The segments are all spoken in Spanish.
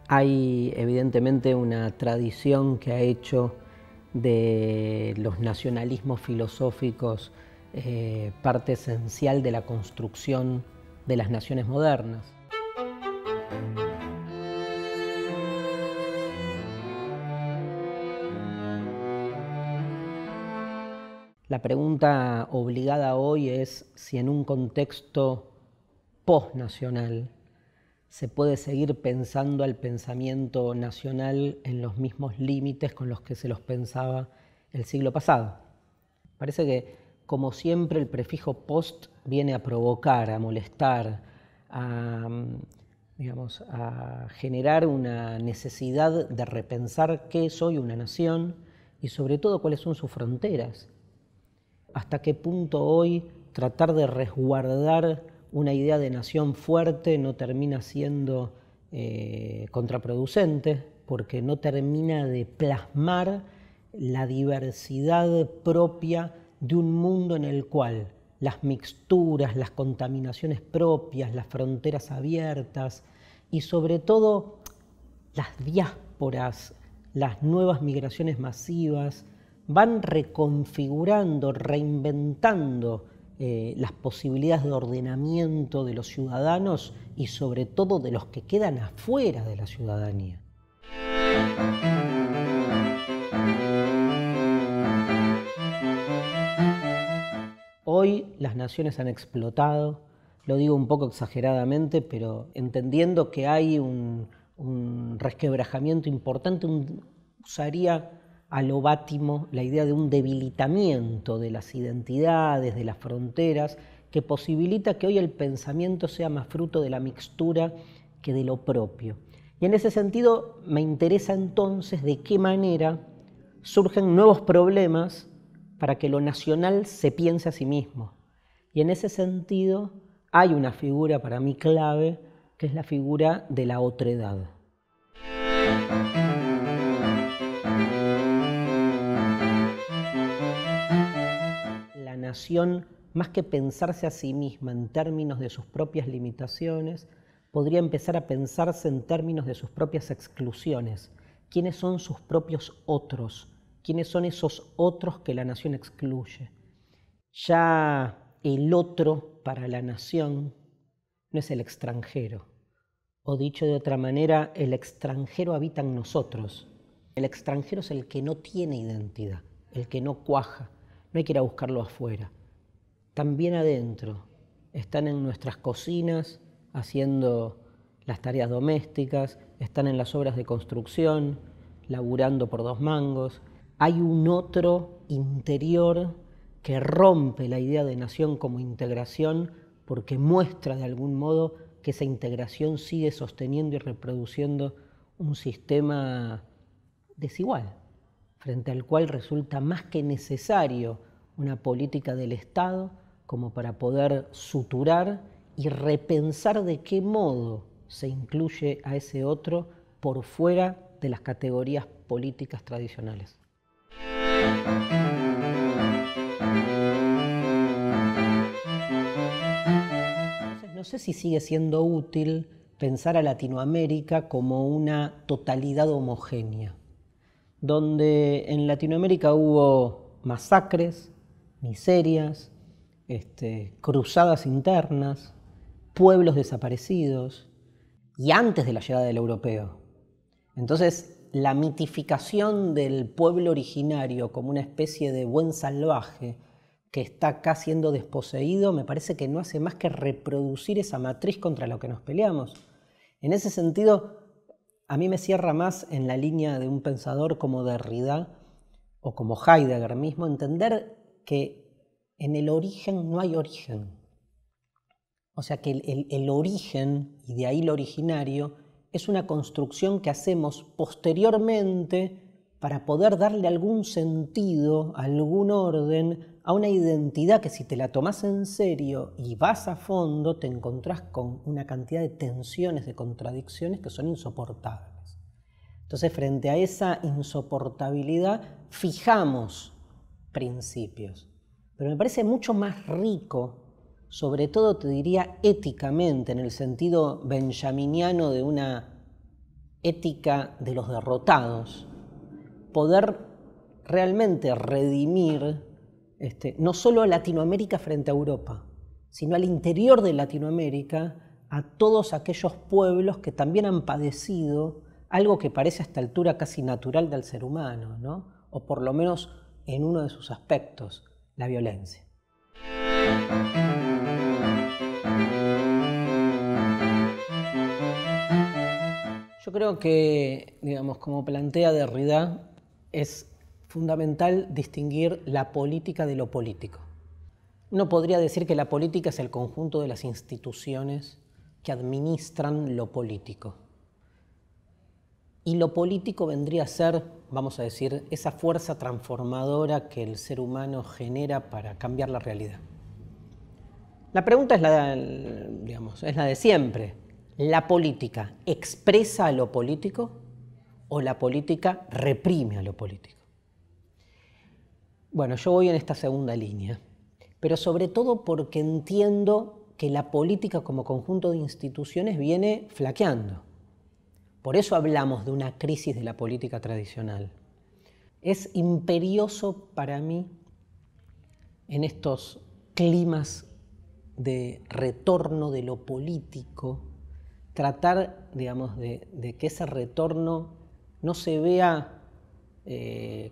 Hay evidentemente una tradición que ha hecho de los nacionalismos filosóficos parte esencial de la construcción de las naciones modernas. La pregunta obligada hoy es si en un contexto postnacional se puede seguir pensando al pensamiento nacional en los mismos límites con los que se los pensaba el siglo pasado. Parece que, como siempre, el prefijo post viene a provocar, a molestar, a generar una necesidad de repensar qué es hoy una nación y sobre todo cuáles son sus fronteras. Hasta qué punto hoy tratar de resguardar una idea de nación fuerte no termina siendo contraproducente, porque no termina de plasmar la diversidad propia de un mundo en el cual las mixturas, las contaminaciones propias, las fronteras abiertas y sobre todo las diásporas, las nuevas migraciones masivas, van reconfigurando, reinventando las posibilidades de ordenamiento de los ciudadanos y sobre todo de los que quedan afuera de la ciudadanía. Hoy las naciones han explotado, lo digo un poco exageradamente, pero entendiendo que hay un resquebrajamiento importante, usaría a lo Bátimo la idea de un debilitamiento de las identidades, de las fronteras, que posibilita que hoy el pensamiento sea más fruto de la mixtura que de lo propio. Y en ese sentido me interesa entonces de qué manera surgen nuevos problemas para que lo nacional se piense a sí mismo. Y en ese sentido hay una figura para mí clave, que es la figura de la otredad. La nación, más que pensarse a sí misma en términos de sus propias limitaciones, podría empezar a pensarse en términos de sus propias exclusiones. ¿Quiénes son sus propios otros? ¿Quiénes son esos otros que la nación excluye? Ya el otro para la nación no es el extranjero. O dicho de otra manera, el extranjero habita en nosotros. El extranjero es el que no tiene identidad, el que no cuaja. No hay que ir a buscarlo afuera. También adentro. Están en nuestras cocinas haciendo las tareas domésticas, están en las obras de construcción, laburando por 2 mangos. Hay un otro interior que rompe la idea de nación como integración porque muestra de algún modo que esa integración sigue sosteniendo y reproduciendo un sistema desigual, frente al cual resulta más que necesario una política del Estado como para poder suturar y repensar de qué modo se incluye a ese otro por fuera de las categorías políticas tradicionales. Entonces, no sé si sigue siendo útil pensar a Latinoamérica como una totalidad homogénea, donde en Latinoamérica hubo masacres, miserias, cruzadas internas, pueblos desaparecidos, y antes de la llegada del europeo. Entonces, la mitificación del pueblo originario como una especie de buen salvaje que está acá siendo desposeído, me parece que no hace más que reproducir esa matriz contra la que nos peleamos. En ese sentido, a mí me cierra más en la línea de un pensador como Derrida o como Heidegger mismo, entender que en el origen no hay origen. O sea que el origen, y de ahí lo originario, es una construcción que hacemos posteriormente para poder darle algún sentido, algún orden a una identidad que si te la tomás en serio y vas a fondo, te encontrás con una cantidad de tensiones, de contradicciones que son insoportables. Entonces, frente a esa insoportabilidad, fijamos principios. Pero me parece mucho más rico, sobre todo te diría éticamente, en el sentido benjaminiano de una ética de los derrotados, poder realmente redimir no solo a Latinoamérica frente a Europa, sino al interior de Latinoamérica, a todos aquellos pueblos que también han padecido algo que parece a esta altura casi natural del ser humano, ¿no? O por lo menos en uno de sus aspectos, la violencia. Yo creo que, digamos, como plantea Derrida, es fundamental distinguir la política de lo político. Uno podría decir que la política es el conjunto de las instituciones que administran lo político. Y lo político vendría a ser, vamos a decir, esa fuerza transformadora que el ser humano genera para cambiar la realidad. La pregunta es la de siempre. ¿La política expresa a lo político o la política reprime a lo político? Bueno, yo voy en esta segunda línea, pero sobre todo porque entiendo que la política como conjunto de instituciones viene flaqueando. Por eso hablamos de una crisis de la política tradicional. Es imperioso para mí, en estos climas de retorno de lo político, tratar, digamos, de que ese retorno no se vea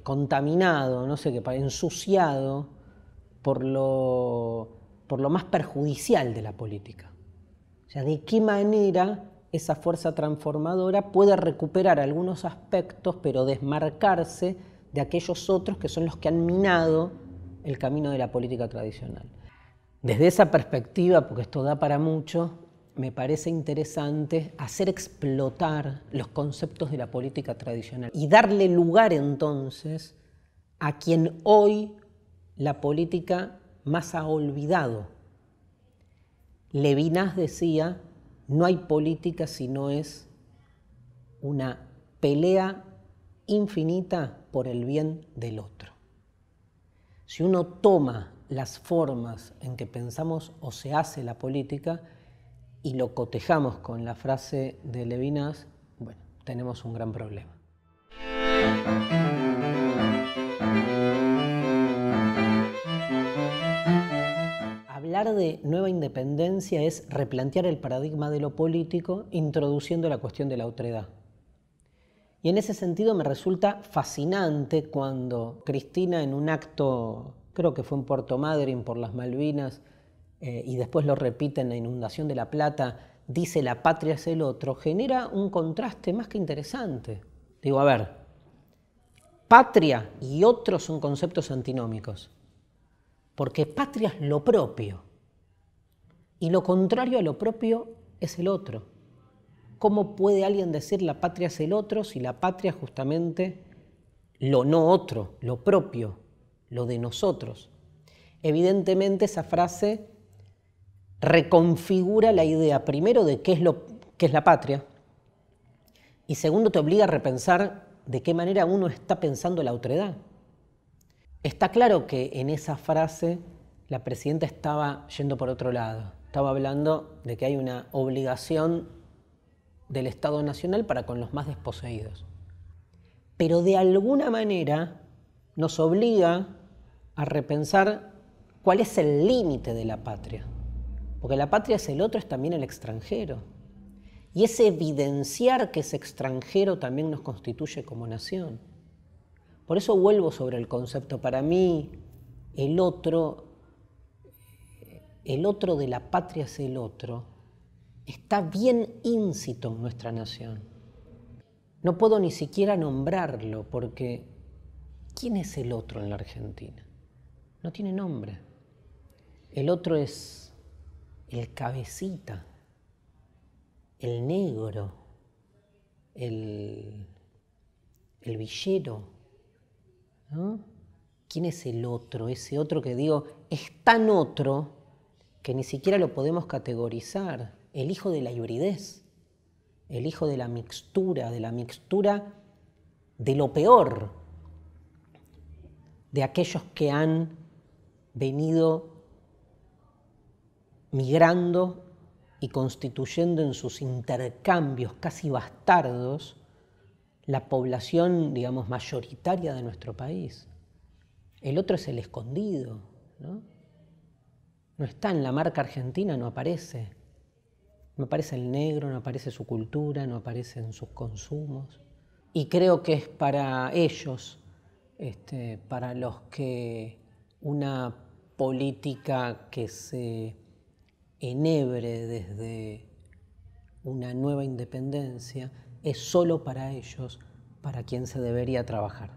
contaminado, no sé qué, ensuciado por lo más perjudicial de la política. O sea, de qué manera esa fuerza transformadora puede recuperar algunos aspectos, pero desmarcarse de aquellos otros que son los que han minado el camino de la política tradicional. Desde esa perspectiva, porque esto da para mucho, me parece interesante hacer explotar los conceptos de la política tradicional y darle lugar entonces a quien hoy la política más ha olvidado. Levinas decía, no hay política si no es una pelea infinita por el bien del otro. Si uno toma las formas en que pensamos o se hace la política y lo cotejamos con la frase de Levinas, bueno, tenemos un gran problema. Hablar de nueva independencia es replantear el paradigma de lo político, introduciendo la cuestión de la otredad. Y en ese sentido me resulta fascinante cuando Cristina, en un acto, creo que fue en Puerto Madryn por las Malvinas, y después lo repite en la inundación de La Plata, dice la patria es el otro, genera un contraste más que interesante. Digo, a ver, patria y otro son conceptos antinómicos, porque patria es lo propio, y lo contrario a lo propio es el otro. ¿Cómo puede alguien decir la patria es el otro si la patria es justamente lo no otro, lo propio, lo de nosotros? Evidentemente esa frase reconfigura la idea, primero, de qué es la patria, y segundo, te obliga a repensar de qué manera uno está pensando la otredad. Está claro que en esa frase la presidenta estaba yendo por otro lado, estaba hablando de que hay una obligación del Estado Nacional para con los más desposeídos. Pero de alguna manera nos obliga a repensar cuál es el límite de la patria. Porque la patria es el otro, es también el extranjero. Y es evidenciar que ese extranjero también nos constituye como nación. Por eso vuelvo sobre el concepto. Para mí, el otro de la patria es el otro, está bien íncito en nuestra nación. No puedo ni siquiera nombrarlo porque ¿quién es el otro en la Argentina? No tiene nombre. El otro es el cabecita, el negro, el villero, ¿no? ¿Quién es el otro? Ese otro que digo, es tan otro que ni siquiera lo podemos categorizar. El hijo de la hibridez, el hijo de la mixtura de lo peor, de aquellos que han venido migrando y constituyendo en sus intercambios casi bastardos la población, digamos, mayoritaria de nuestro país. El otro es el escondido, ¿no? No está en la marca argentina, no aparece. No aparece el negro, no aparece su cultura, no aparece en sus consumos. Y creo que es para ellos, para los que una política que se enhebre desde una nueva independencia es solo para ellos, para quien se debería trabajar.